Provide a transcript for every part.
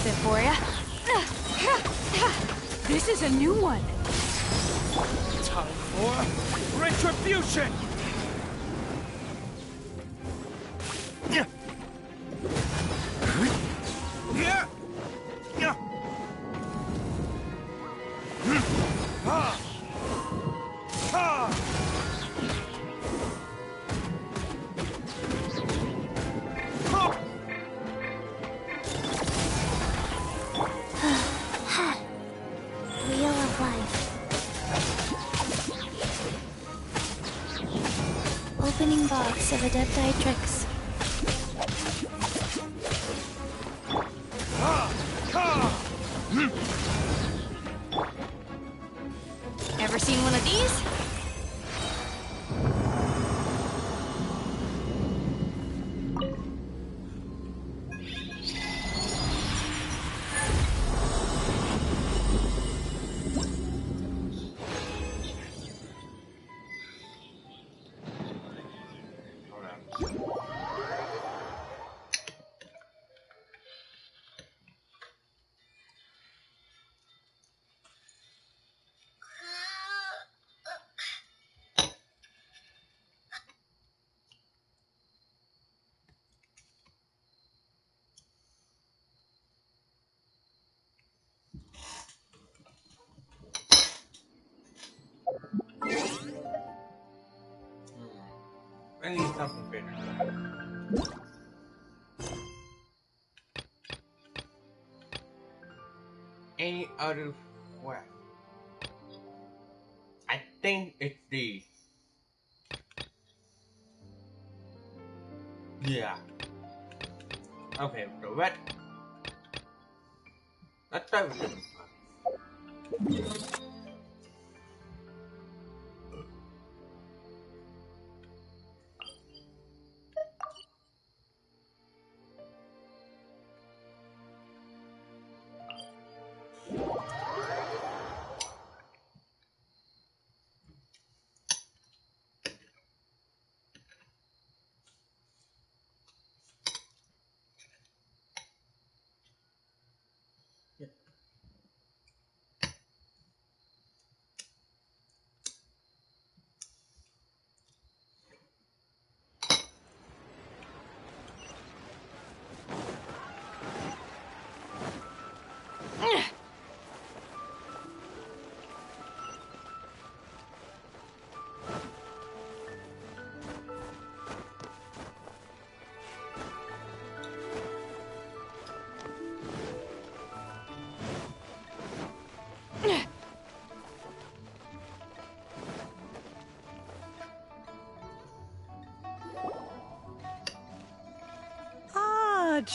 something for ya. This is a new one. Time for retribution! Yeah. Yeah. Yeah. Ah. Ah. Wheel of life. Opening box of Adepti tricks. Ever seen one of these? I need something better. Any other way? I think it's these. Yeah. Okay, so what? Let's start with this.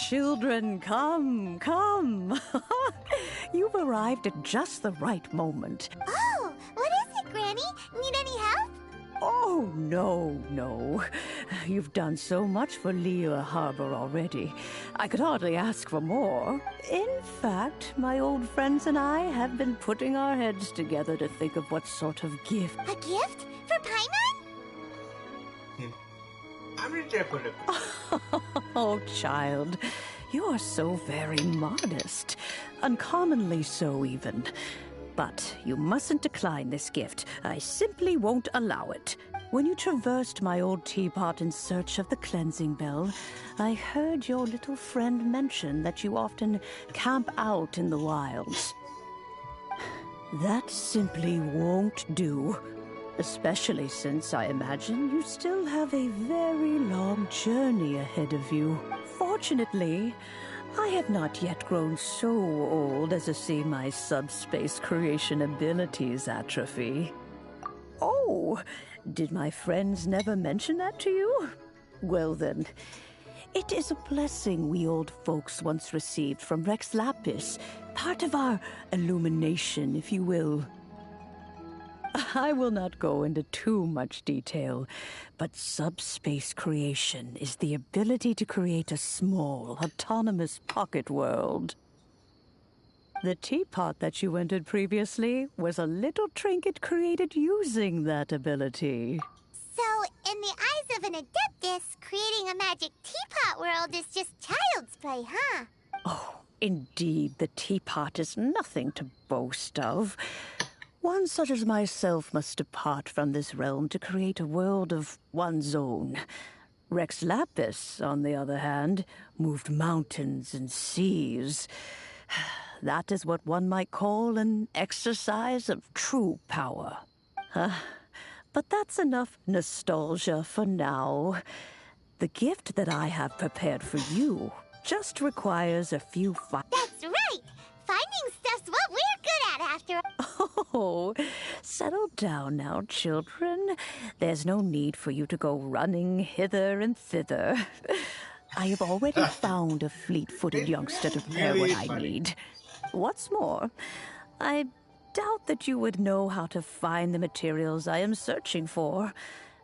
Children, come, come. You've arrived at just the right moment. Oh, what is it, Granny? Need any help? Oh, no. You've done so much for Liyue Harbor already. I could hardly ask for more. In fact, my old friends and I have been putting our heads together to think of what sort of gift. A gift? For Paimon? I'm just there for the... Oh, child, you are so very modest. Uncommonly so, even. But you mustn't decline this gift. I simply won't allow it. When you traversed my old teapot in search of the cleansing bell, I heard your little friend mention that you often camp out in the wilds. That simply won't do. Especially since I imagine you still have a very long journey ahead of you. Fortunately, I have not yet grown so old as to see my subspace creation abilities atrophy. Oh, did my friends never mention that to you? Well then, it is a blessing we old folks once received from Rex Lapis, part of our illumination, if you will. I will not go into too much detail, but subspace creation is the ability to create a small, autonomous pocket world. The teapot that you entered previously was a little trinket created using that ability. So, in the eyes of an Adeptus, creating a magic teapot world is just child's play, huh? Oh, Indeed, the teapot is nothing to boast of. One such as myself must depart from this realm to create a world of one's own. Rex Lapis, on the other hand, moved mountains and seas. That is what one might call an exercise of true power. But that's enough nostalgia for now. The gift that I have prepared for you just requires a few That's right! Finding stuff's what we're good at after all. Oh, settle down now, children. There's no need for you to go running hither and thither. I have already found a fleet-footed youngster to prepare what I need. What's more, I doubt that you would know how to find the materials I am searching for.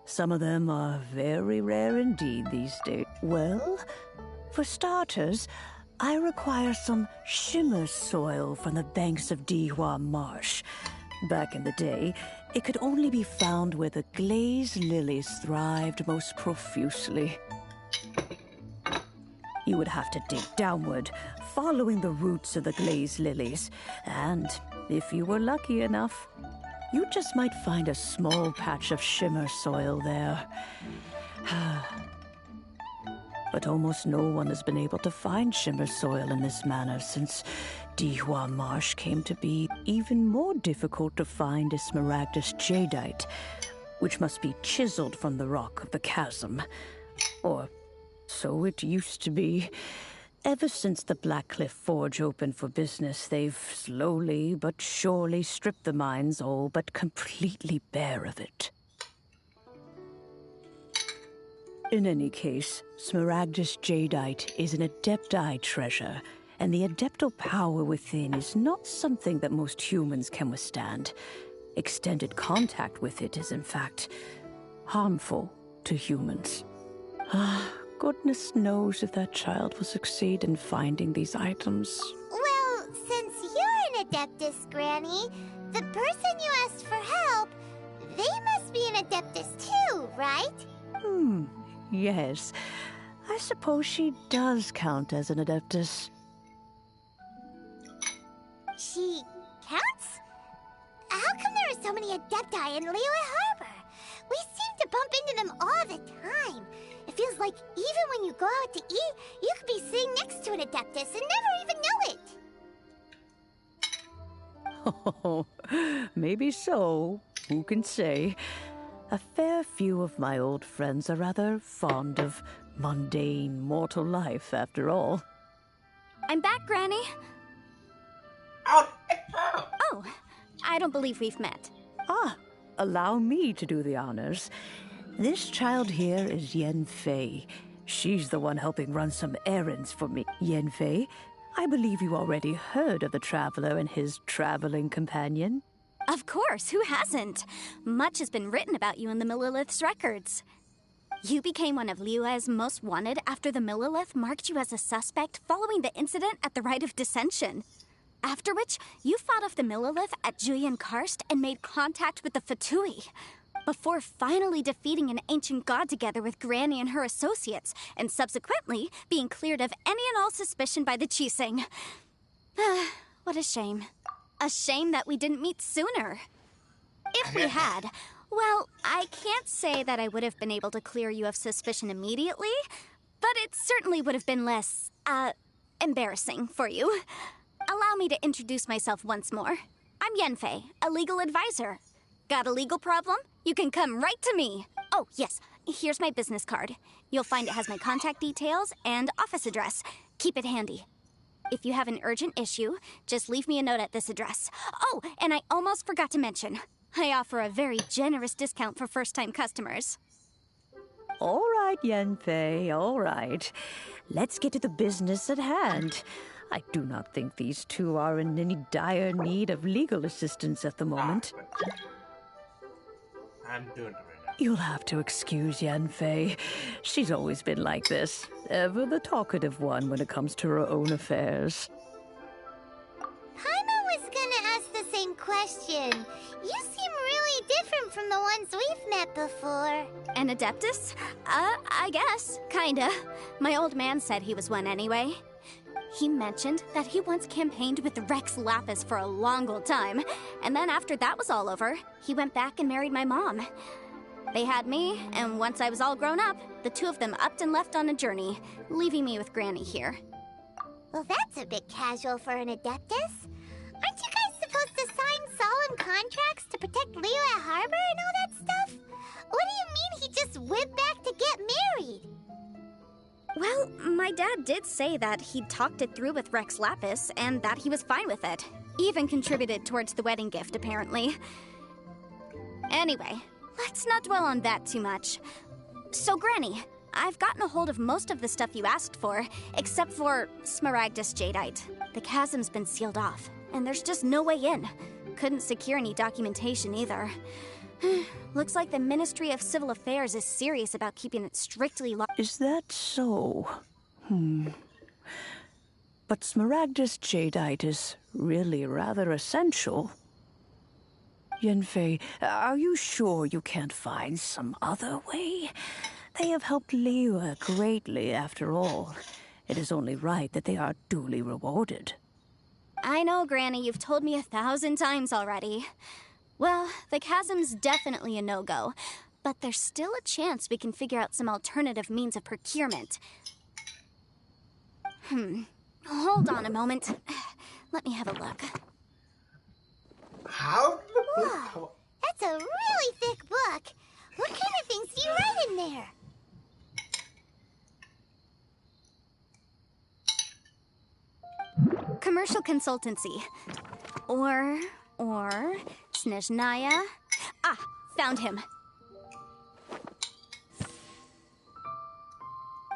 Some of them are very rare indeed these days. Well, for starters, I require some shimmer soil from the banks of Dihua Marsh. Back in the day, it could only be found where the glazed lilies thrived most profusely. You would have to dig downward, following the roots of the glazed lilies, and if you were lucky enough, you just might find a small patch of shimmer soil there. But almost no one has been able to find shimmer soil in this manner since Dihua Marsh came to be. Even more difficult to find is smaragdus jadeite, which must be chiseled from the rock of the chasm. Or so it used to be. Ever since the Blackcliff Forge opened for business, they've slowly but surely stripped the mines all but completely bare of it. In any case, smaragdus jadeite is an adepti treasure, and the adeptal power within is not something that most humans can withstand. Extended contact with it is, in fact, harmful to humans. Goodness knows if that child will succeed in finding these items. Well, since you're an Adeptus, Granny, the person you asked for help, they must be an Adeptus too, right? Yes. I suppose she does count as an Adeptus. She counts? How come there are so many Adepti in Liyue Harbor? We seem to bump into them all the time. It feels like even when you go out to eat, you could be sitting next to an Adeptus and never even know it. Oh, maybe so. Who can say? A fair few of my old friends are rather fond of mundane mortal life, after all. I'm back, Granny. Oh, Oh, I don't believe we've met. Allow me to do the honors. This child here is Yen Fei. She's the one helping run some errands for me. Yen Fei, I believe you already heard of the traveler and his traveling companion. Of course, who hasn't? Much has been written about you in the Millilith's records. You became one of Liyue's most wanted after the Millilith marked you as a suspect following the incident at the Rite of Dissension. After which, you fought off the Millilith at Julian Karst and made contact with the Fatui, before finally defeating an ancient god together with Granny and her associates, and subsequently being cleared of any and all suspicion by the Chiseng. What a shame. A shame that we didn't meet sooner. If we had, well, I can't say that I would have been able to clear you of suspicion immediately, but it certainly would have been less, embarrassing for you. Allow me to introduce myself once more. I'm Yenfei, a legal advisor. Got a legal problem? You can come right to me. Oh, yes, here's my business card. You'll find it has my contact details and office address. Keep it handy. If you have an urgent issue, just leave me a note at this address. Oh, and I almost forgot to mention, I offer a very generous discount for first-time customers. All right, Yenfei, all right. Let's get to the business at hand. I do not think these two are in any dire need of legal assistance at the moment. I'm doing it right now. You'll have to excuse Yenfei. She's always been like this, ever the talkative one when it comes to her own affairs. Paimon was gonna ask the same question. You seem really different from the ones we've met before. An Adeptus? I guess. Kinda. My old man said he was one anyway. He mentioned that he once campaigned with Rex Lapis for a long old time, and then after that was all over, he went back and married my mom. They had me, and once I was all grown up, the two of them upped and left on a journey, leaving me with Granny here. Well, that's a bit casual for an Adeptus. Aren't you guys supposed to sign solemn contracts to protect Liyue Harbor and all that stuff? What do you mean he just went back to get married? Well, my dad did say that he'd talked it through with Rex Lapis, and that he was fine with it. Even contributed towards the wedding gift, apparently. Anyway, let's not dwell on that too much. So, Granny, I've gotten a hold of most of the stuff you asked for, except for Smaragdus Jadeite. The chasm's been sealed off, and there's just no way in. Couldn't secure any documentation either. Looks like the Ministry of Civil Affairs is serious about keeping it strictly locked. Is that so? But Smaragdus Jadeite is really rather essential. Yanfei, are you sure you can't find some other way? They have helped Liyue greatly, after all. It is only right that they are duly rewarded. I know, Granny, you've told me 1,000 times already. Well, the chasm's definitely a no-go, but there's still a chance we can figure out some alternative means of procurement. Hold on a moment. Let me have a look. How did the book come? Whoa, that's a really thick book. What kind of things do you write in there? Commercial consultancy. Or Snezhnaya. Ah, found him.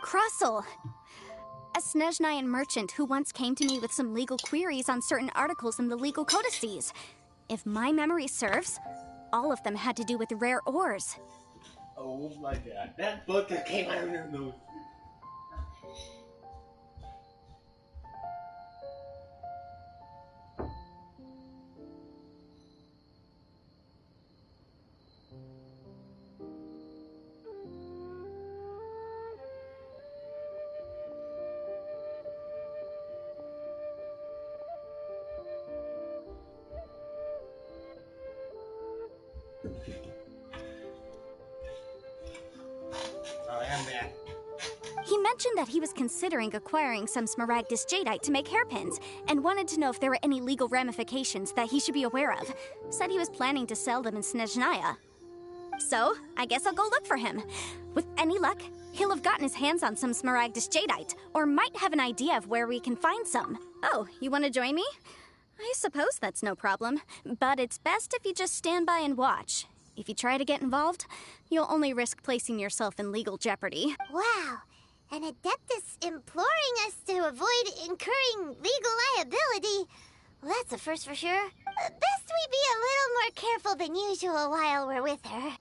Krustle. A Snezhnayan merchant who once came to me with some legal queries on certain articles in the legal codices. If my memory serves, all of them had to do with rare ores. Oh my god, that book that came out of your nose. I am back. He mentioned that he was considering acquiring some Smaragdus Jadeite to make hairpins, and wanted to know if there were any legal ramifications that he should be aware of. Said he was planning to sell them in Snezhnaya. So, I guess I'll go look for him. With any luck, he'll have gotten his hands on some Smaragdus Jadeite, or might have an idea of where we can find some. Oh, you want to join me? I suppose that's no problem, but it's best if you just stand by and watch. If you try to get involved, you'll only risk placing yourself in legal jeopardy. Wow, an Adeptus imploring us to avoid incurring legal liability. Well, that's a first for sure. Best we be a little more careful than usual while we're with her.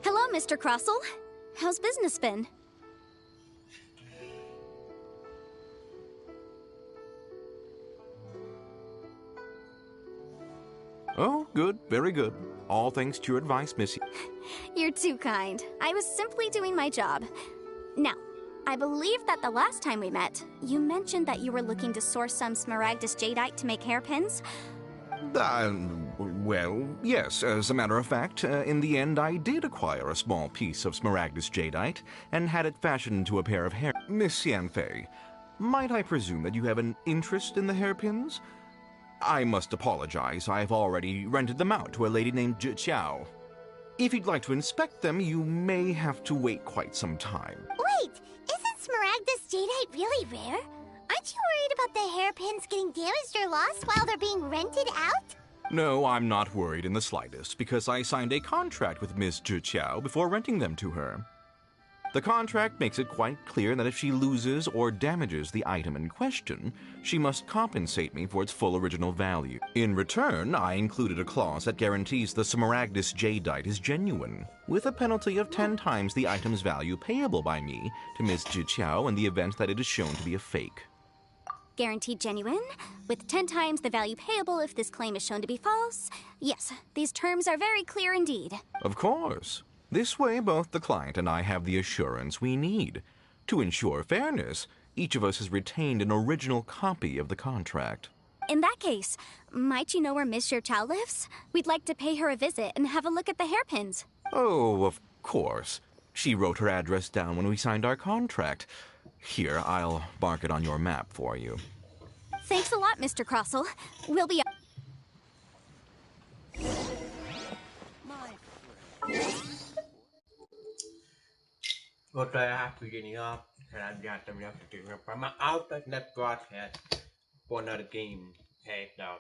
Hello, Mr. Krustle. How's business been? Oh, good. Very good. All thanks to your advice, Missy. You're too kind. I was simply doing my job. Now, I believe that the last time we met, you mentioned that you were looking to source some Smaragdus Jadeite to make hairpins. Well, yes. As a matter of fact, in the end, I did acquire a small piece of Smaragdus Jadeite and had it fashioned into a pair of hair... Miss Yanfei, might I presume that you have an interest in the hairpins? I must apologize. I've already rented them out to a lady named Zhi Qiao. If you'd like to inspect them, you may have to wait quite some time. Wait, isn't Smaragdus Jadeite really rare? Aren't you worried about the hairpins getting damaged or lost while they're being rented out? No, I'm not worried in the slightest, because I signed a contract with Miss Zhiqiao before renting them to her. The contract makes it quite clear that if she loses or damages the item in question, she must compensate me for its full original value. In return, I included a clause that guarantees the Smaragdus jadeite is genuine, with a penalty of 10 times the item's value payable by me to Miss Zhiqiao in the event that it is shown to be a fake. Guaranteed genuine, with 10 times the value payable if this claim is shown to be false. Yes, these terms are very clear indeed. Of course. This way, both the client and I have the assurance we need. To ensure fairness, each of us has retained an original copy of the contract. In that case, might you know where Miss Zhiqiao lives? We'd like to pay her a visit and have a look at the hairpins. Oh, of course. She wrote her address down when we signed our contract. Here, I'll mark it on your map for you. Thanks a lot, Mr. Crossell. We'll be... Một lời video này and I got to I'm out of that broadcast for another game. Hey, now.